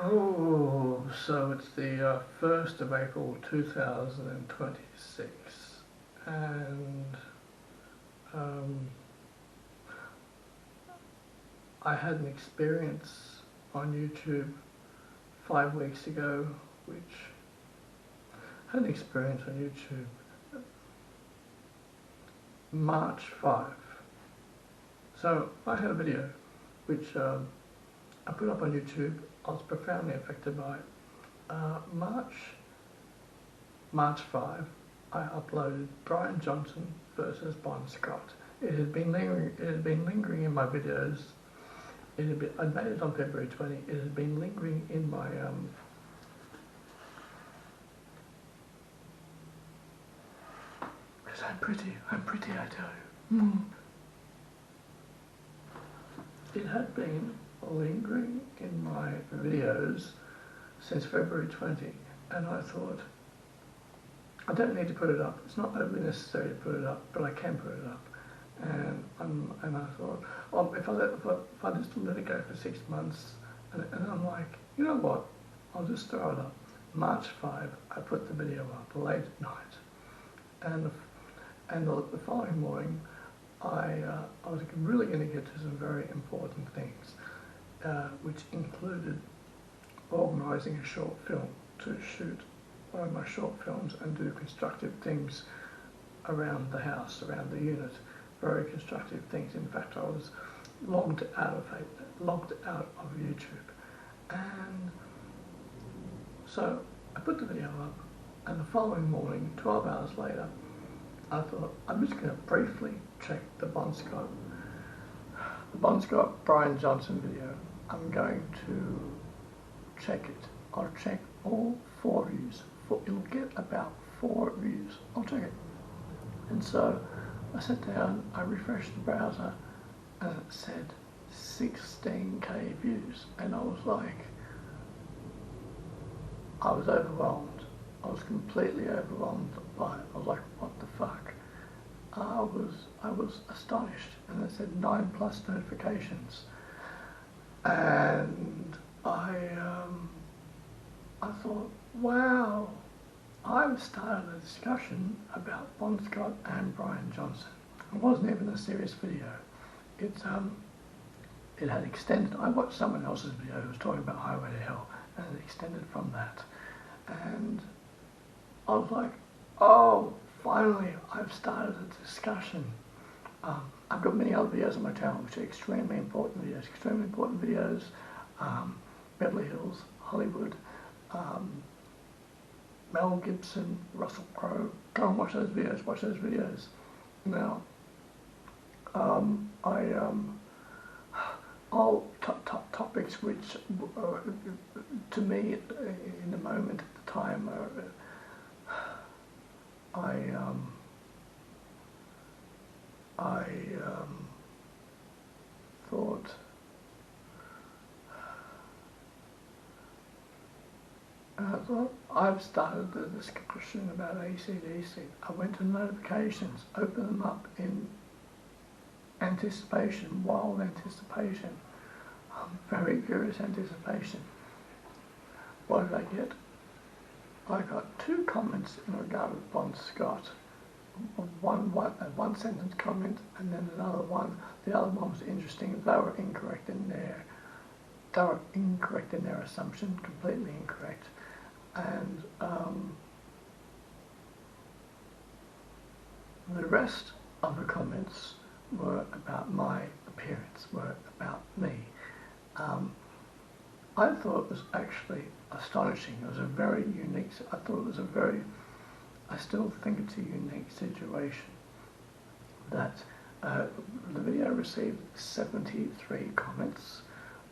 Oh, so it's the 1st of April 2026, and um, I had an experience on YouTube 5 weeks ago, which had an experience on YouTube March 5. So I had a video which I put up on YouTube. I was profoundly affected by it. March 5, I uploaded Brian Johnson versus Bon Scott. It had been lingering in my videos. I made it on February 20. It had been lingering in my because I'm pretty, I tell you. It had been lingering in my videos since February 20, and I thought, I don't need to put it up. It's not overly necessary to put it up, but I can put it up. And I thought, oh, if I just let it go for 6 months, and I'm like, you know what? I'll just throw it up. March 5, I put the video up late at night, and the following morning, I was really going to get to some very important things, which included organising a short film to shoot one of my short films and do constructive things around the house, around the unit, very constructive things. In fact, I was logged out of YouTube, and so I put the video up, and the following morning, 12 hours later, I thought, I'm just going to briefly check the Bon Scott Brian Johnson video. I'm going to check it. I'll check all 4 views. It'll get about 4 views. I'll check it. And so I sat down, I refreshed the browser, and it said 16k views. And I was like, I was overwhelmed. I was completely overwhelmed by it. I was like, what the fuck? I was astonished, and it said 9+ notifications, and I thought, wow, I've started a discussion about Bon Scott and Brian Johnson. It wasn't even a serious video. It had extended. I watched someone else's video who was talking about Highway to Hell, and it extended from that, and I was like, oh, finally, I've started a discussion. I've got many other videos on my channel which are extremely important videos. Beverly Hills, Hollywood, Mel Gibson, Russell Crowe. Go and watch those videos. Now, all topics which, to me, in the moment at the time, thought, I've started the discussion about AC/DC. I went to notifications, opened them up in anticipation, wild anticipation, very curious anticipation. What did I get? I got 2 comments in regard to Bon Scott. One sentence comment, and then another one. The other one was interesting. They were incorrect in their assumption, completely incorrect. And the rest of the comments were about my appearance, were about me. I thought it was actually astonishing. It was a very unique, I still think it's a unique situation that the video received 73 comments.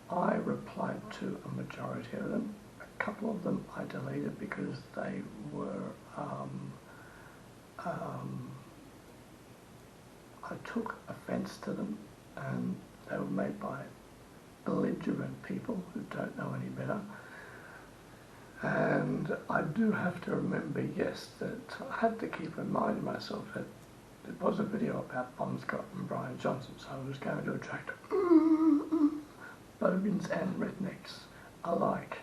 I replied to a majority of them. A couple of them I deleted because they were, I took offence to them, and they were made by belligerent people who don't know any better. And I do have to remember, yes, that I had to keep reminding myself that it was a video about Bon Scott and Brian Johnson, so I was going to attract bogans and rednecks alike.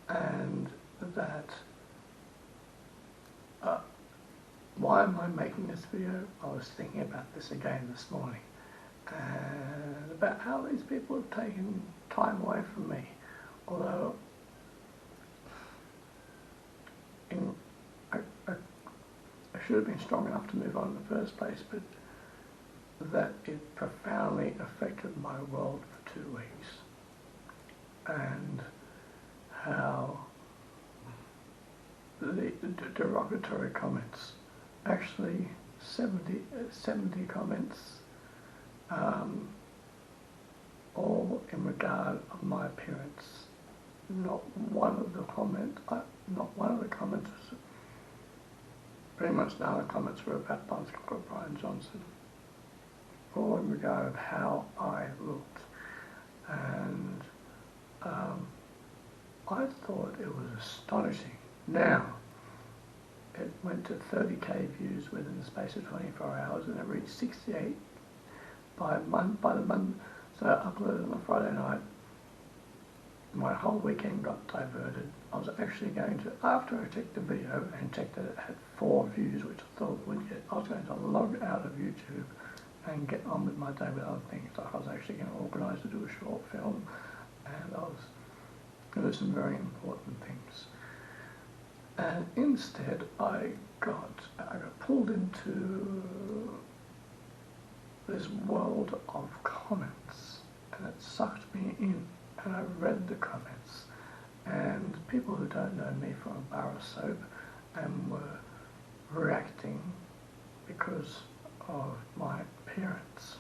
and that why am I making this video? I was thinking about this again this morning, and about how these people have taken time away from me. Although I should have been strong enough to move on in the first place, but that it profoundly affected my world for 2 weeks, and how the derogatory comments, actually 70 comments, all in regard of my appearance. Not one of the comments was, pretty much none of the comments were about Bicycle Brian Johnson, all in regard of how I looked. And I thought it was astonishing. Now, it went to 30k views within the space of 24 hours, and it reached 68 by the Monday. So I uploaded on a Friday night. My whole weekend got diverted. I was actually going to, after I checked the video and checked that it had 4 views, which I thought would get, I was going to log out of YouTube and get on with my day with other things. Like I was actually going to organise to do a short film, and I was going to do some very important things. And instead I got pulled into this world of comments, and it sucked me in, and I read the comments, and people who don't know me from a bar of soap and were reacting because of my appearance.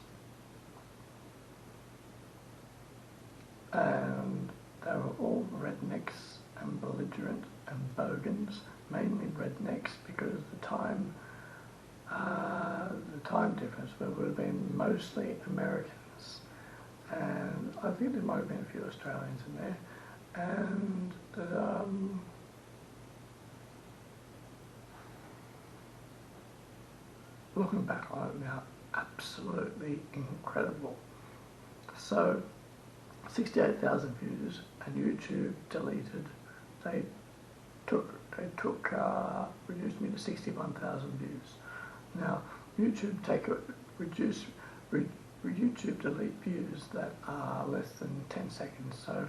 And they were all rednecks and belligerent and bogans, mainly rednecks because the time difference, but it would have been mostly Americans, and I think there might have been a few Australians in there. And looking back on it now, absolutely incredible. So 68,000 views, and YouTube deleted. They reduced me to 61,000 views. Now YouTube YouTube delete views that are less than 10 seconds. So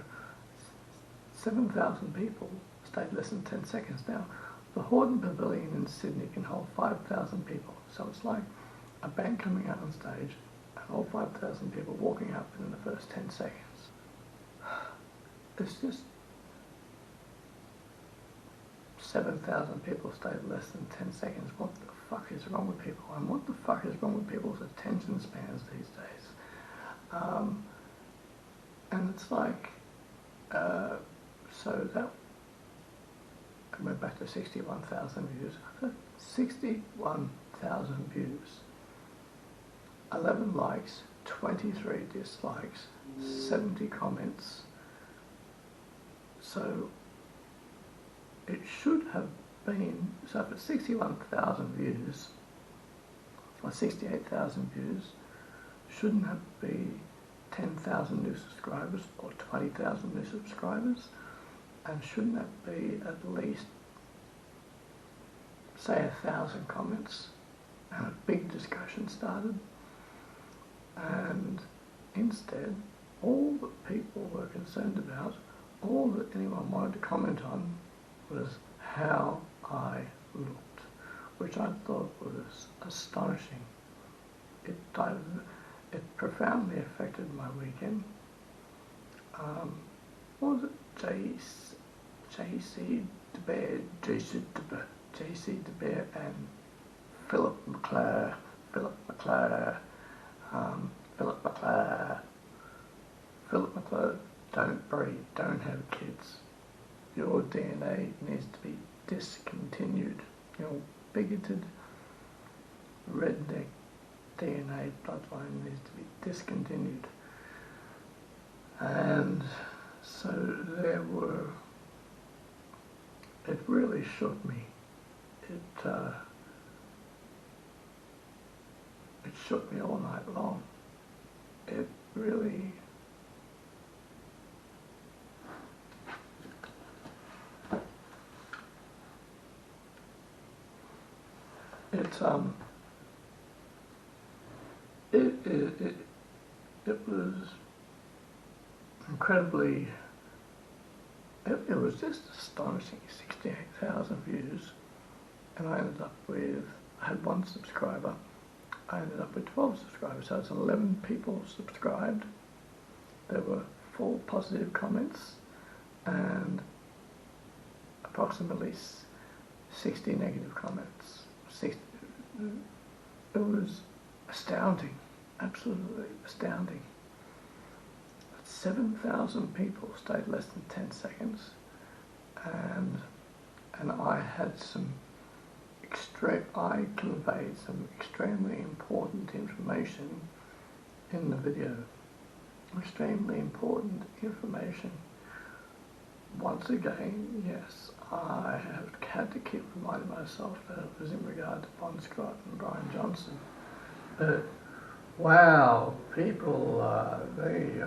7,000 people stayed less than 10 seconds. Now the Hordern Pavilion in Sydney can hold 5,000 people. So it's like a band coming out on stage and all 5,000 people walking out within the first 10 seconds. It's just 7,000 people stayed less than 10 seconds. What the fuck is wrong with people? And what the fuck is wrong with people's attention spans these days? And it's like, so that, I went back to 61,000 views. 61,000 views. 11 likes, 23 dislikes, 70 comments. So it should have been, so for 61,000 views, or 68,000 views, shouldn't have been 10,000 new subscribers or 20,000 new subscribers, and shouldn't that be at least, say, 1,000 comments, and a big discussion started. And instead, all that people were concerned about, all that anyone wanted to comment on, was how I looked, which I thought was astonishing. It profoundly affected my weekend. What was it? JC DeBear and Philip McClure, don't breed, don't have kids. Your DNA needs to be discontinued. Your bigoted redneck DNA bloodline needs to be discontinued. And so it really shook me. It shook me all night long. It really it it it it, it was incredibly. It was just astonishing. 68,000 views, and I had one subscriber. I ended up with 12 subscribers, so it's 11 people subscribed. There were 4 positive comments and approximately 60 negative comments. It was astounding, absolutely astounding. 7,000 people stayed less than 10 seconds, and I conveyed some extremely important information in the video. Extremely important information. Once again, yes, I have had to keep reminding myself that it was in regard to Bon Scott and Brian Johnson. But wow, people, they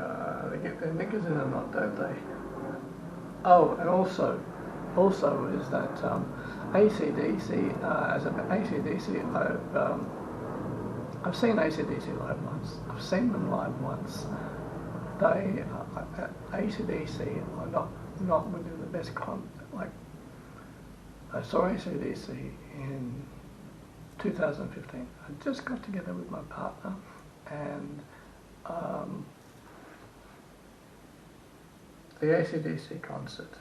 get their knickers in a knot, don't they? Oh, and also is that AC/DC, I've seen AC/DC live once. I've seen them live once. They, AC/DC are not within the best I saw AC/DC in 2015. I just got together with my partner, and the AC/DC concert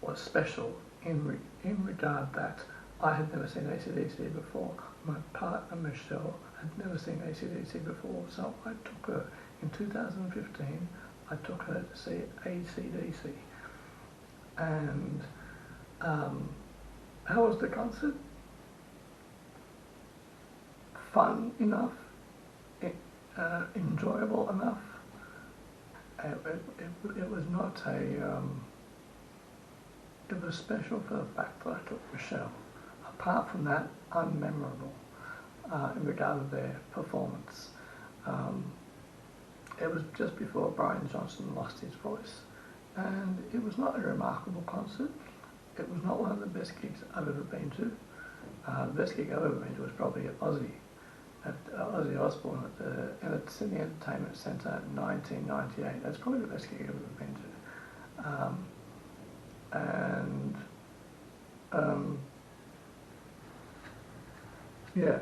was special in regard that I had never seen AC/DC before. My partner Michelle had never seen AC/DC before, so I took her in 2015. I took her to see AC/DC, and how was the concert? Fun enough, enjoyable enough. It was not a. It was special for the fact that I took Michelle. Apart from that, unmemorable in regard to their performance. It was just before Brian Johnson lost his voice, and it was not a remarkable concert. It was not one of the best gigs I've ever been to. The best gig I've ever been to was probably at Ozzy Osbourne at the Sydney Entertainment Centre in 1998. That's probably the best gig I've ever been to. Yeah.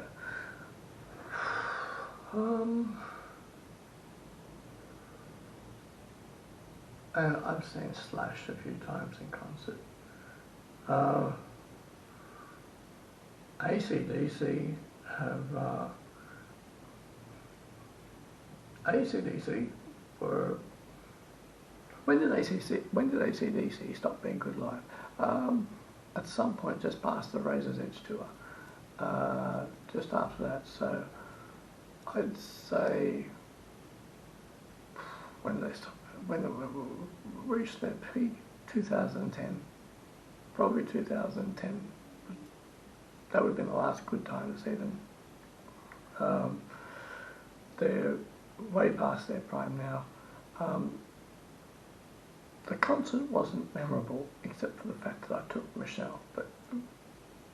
And I've seen Slash a few times in concert. AC/DC have AC/DC were. When did AC/DC stop being good live? At some point, just past the Razor's Edge tour. Just after that, so I'd say when they stopped, when they reached their peak, 2010, probably 2010. That would have been the last good time to see them. They're way past their prime now. The concert wasn't memorable except for the fact that I took Michelle, but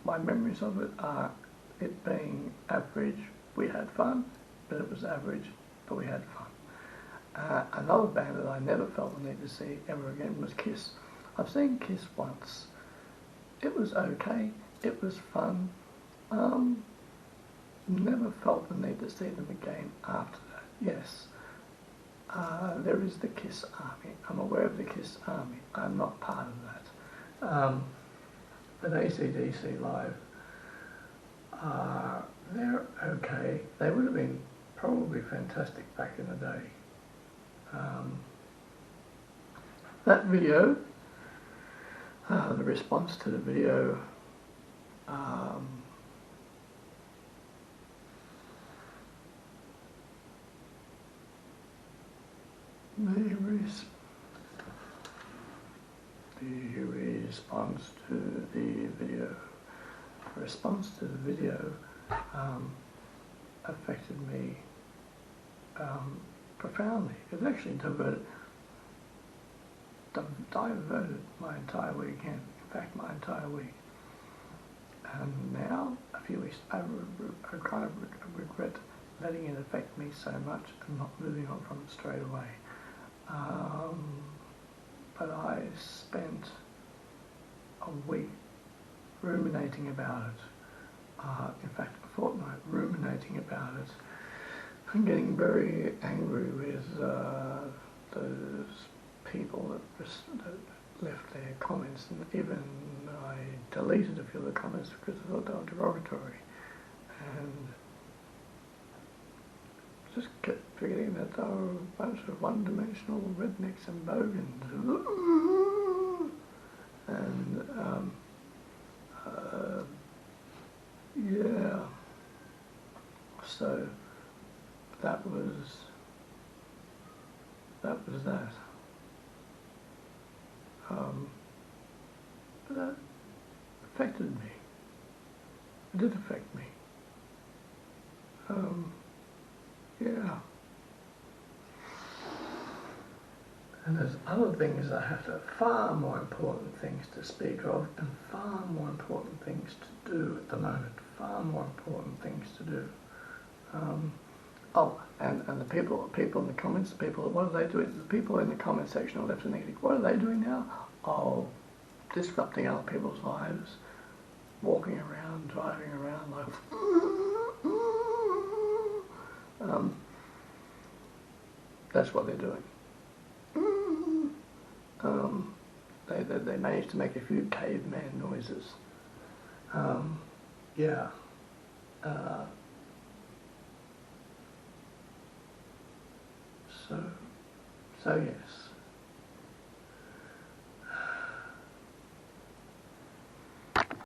my memories of it are it being average. We had fun, but it was average, but we had fun. Another band that I never felt the need to see ever again was Kiss. I've seen Kiss once. It was okay. It was fun. Never felt the need to see them again after that. Yes, there is the Kiss Army. I'm aware of the Kiss Army. I'm not part of that. But AC/DC live, they're okay. They would have been probably fantastic back in the day. That video, the response to the video, the response to the video affected me profoundly. It actually diverted my entire weekend. In fact, my entire week. And now, a few weeks, I kind of regret letting it affect me so much and not moving on from it straight away. But I spent a week ruminating about it. In fact, a fortnight ruminating about it and getting very angry with those people that left their comments, and even I deleted a few of the comments because I thought they were derogatory, and just kept forgetting that they were a bunch of one-dimensional rednecks and bogans. And yeah, so that was that. But that affected me. It did affect me. Yeah. And there's other things I have to, far more important things to speak of, and far more important things to do at the moment. Far more important things to do. And the people in the comments, what are they doing? The people in the comment section are left and negative. What are they doing now? Oh, disrupting other people's lives, walking around, driving around like. That's what they're doing. They managed to make a few caveman noises. Yeah. So yes.